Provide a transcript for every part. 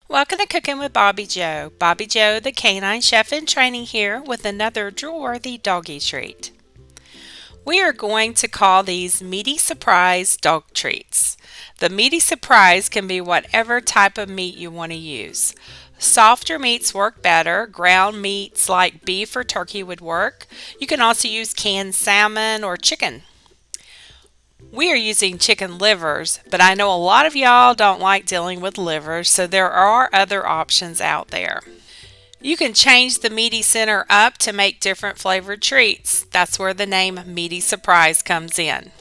Welcome to Cooking with Bobby Joe. Bobby Joe, the canine chef in training here with another drool-worthy doggy treat. We are going to call these Meaty Surprise Dog Treats. The Meaty Surprise can be whatever type of meat you want to use. Softer meats work better. Ground meats like beef or turkey would work. You can also use canned salmon or chicken. We are using chicken livers, but I know a lot of y'all don't like dealing with livers, so there are other options out there. You can change the meaty center up to make different flavored treats. That's where the name Meaty Surprise comes in.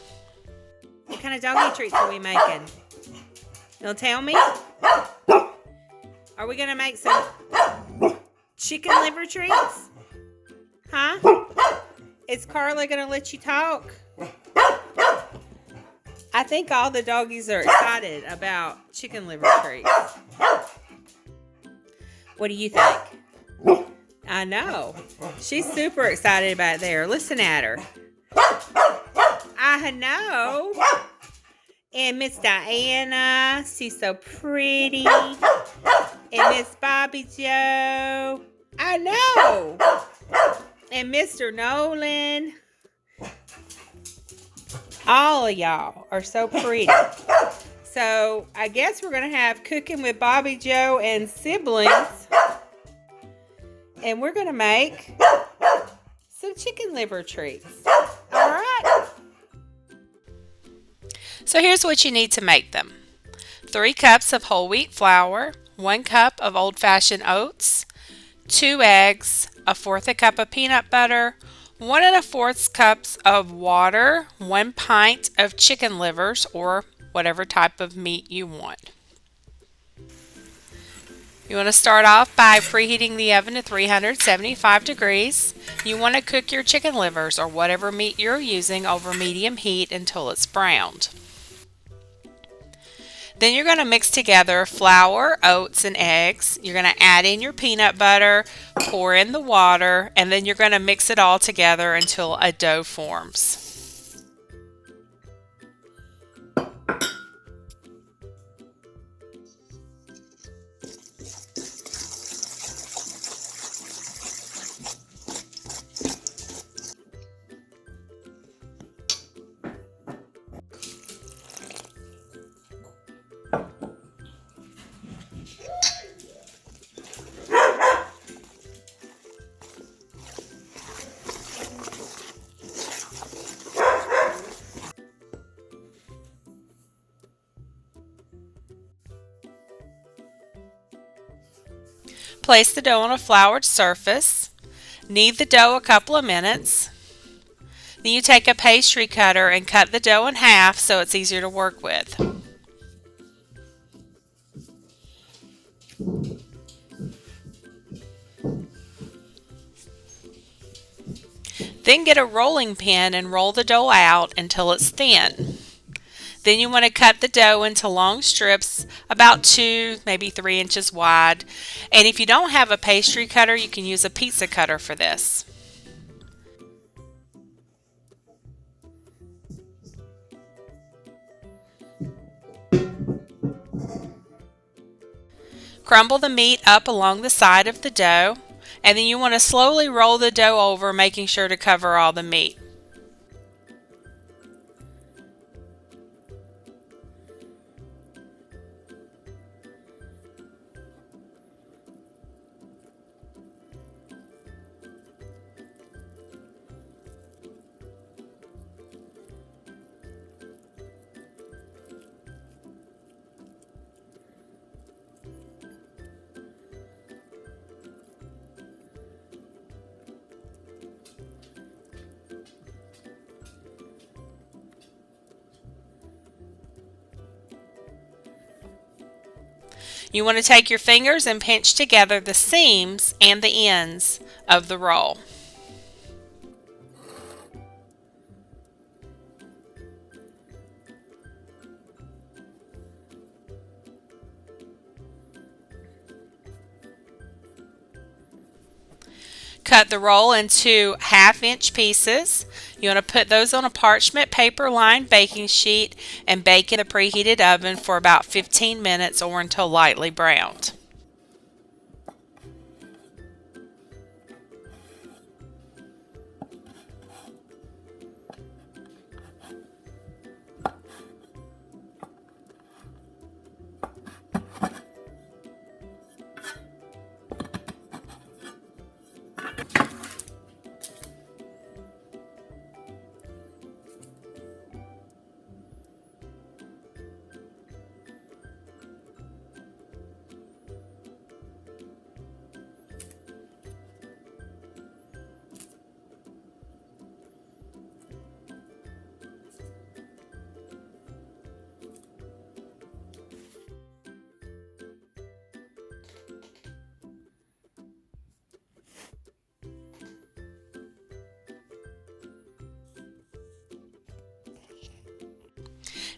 What kind of doggy treats are we making? You'll tell me? Are we going to make some chicken liver treats? Huh? Is Carla going to let you talk? I think all the doggies are excited about chicken liver treats. What do you think? I know. She's super excited about it there. Listen at her. I know. And Miss Diana, she's so pretty. And Miss Bobby Joe. I know. And Mr. Nolan. All of y'all are so pretty. So I guess we're going to have Cooking with Bobby Joe and siblings. And we're going to make some chicken liver treats. All right. So here's what you need to make them. 3 cups of whole wheat flour, 1 cup of old-fashioned oats, 2 eggs, 1/4 cup of peanut butter, 1 1/4 cups of water, 1 pint of chicken livers or whatever type of meat you want. You want to start off by preheating the oven to 375 degrees. You want to cook your chicken livers or whatever meat you're using over medium heat until it's browned. Then you're going to mix together flour, oats, and eggs. You're going to add in your peanut butter, pour in the water, and then you're going to mix it all together until a dough forms. Place the dough on a floured surface. Knead the dough a couple of minutes. Then you take a pastry cutter and cut the dough in half so it's easier to work with. Then get a rolling pin and roll the dough out until it's thin. Then you want to cut the dough into long strips about 2, maybe 3 inches wide. And if you don't have a pastry cutter, you can use a pizza cutter for this. Crumble the meat up along the side of the dough, and then you want to slowly roll the dough over, making sure to cover all the meat. You want to take your fingers and pinch together the seams and the ends of the roll. Cut the roll into 1/2 inch pieces. You want to put those on a parchment paper lined baking sheet and bake in the preheated oven for about 15 minutes or until lightly browned.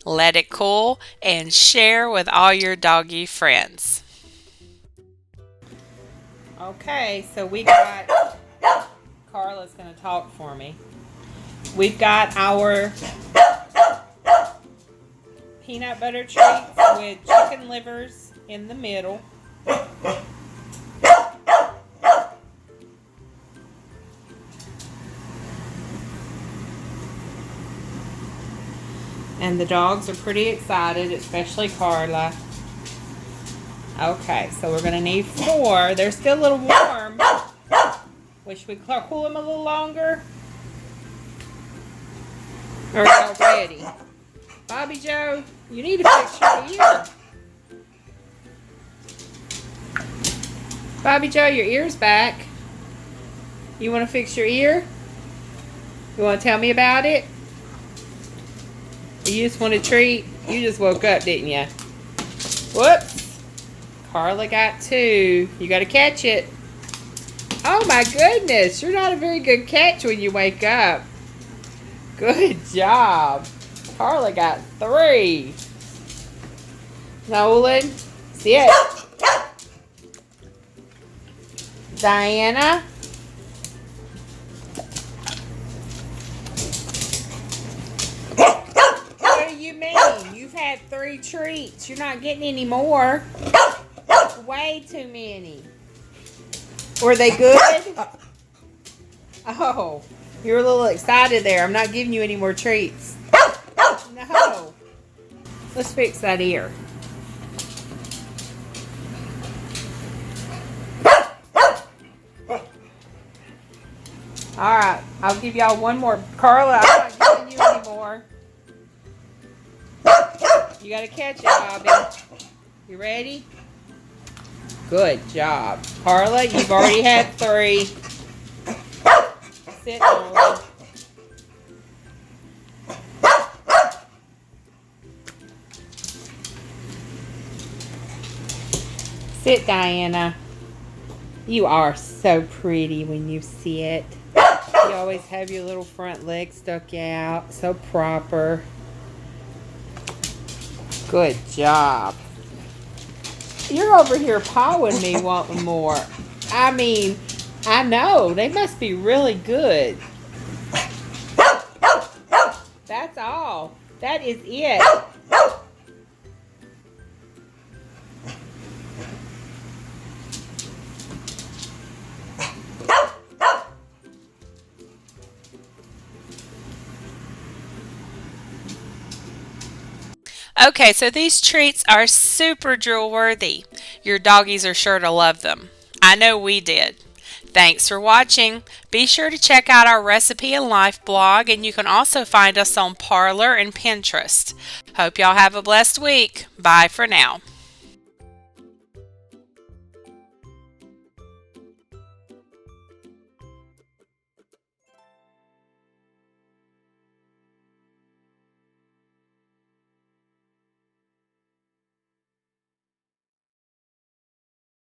let it cool, and share with all your doggy friends. Okay, so we got, Carla's going to talk for me. We've got our peanut butter treats with chicken livers in the middle. And the dogs are pretty excited, especially Carla. Okay, so we're going to need 4. They're still a little warm. Wish we could cool them a little longer. Or y'all ready? Bobby Joe, you need to fix your ear. Bobby Joe, your ear's back. You want to fix your ear? You want to tell me about it? You just want a treat? You just woke up, didn't you? Whoops. Carla got 2. You got to catch it. Oh my goodness. You're not a very good catch when you wake up. Good job. Carla got 3. Nolan, sit. Diana. What do you mean? You've had 3 treats. You're not getting any more. Way too many. Were they good? Oh, you're a little excited there. I'm not giving you any more treats. No. Let's fix that ear. Alright, I'll give y'all one more. Carla, I'm not giving you any more. You gotta catch it, Bobby. You ready? Good job. Carla, you've already had 3. Sit, Nolan. Sit, Diana. You are so pretty when you sit. You always have your little front leg stuck out. So proper. Good job. You're over here pawing me wanting more. I mean, I know. They must be really good. That's all. That is it. Okay, so these treats are super drool worthy. Your doggies are sure to love them. I know we did. Thanks for watching. Be sure to check out our Recipe and Life blog, and you can also find us on Parlor and Pinterest. Hope y'all have a blessed week. Bye for now.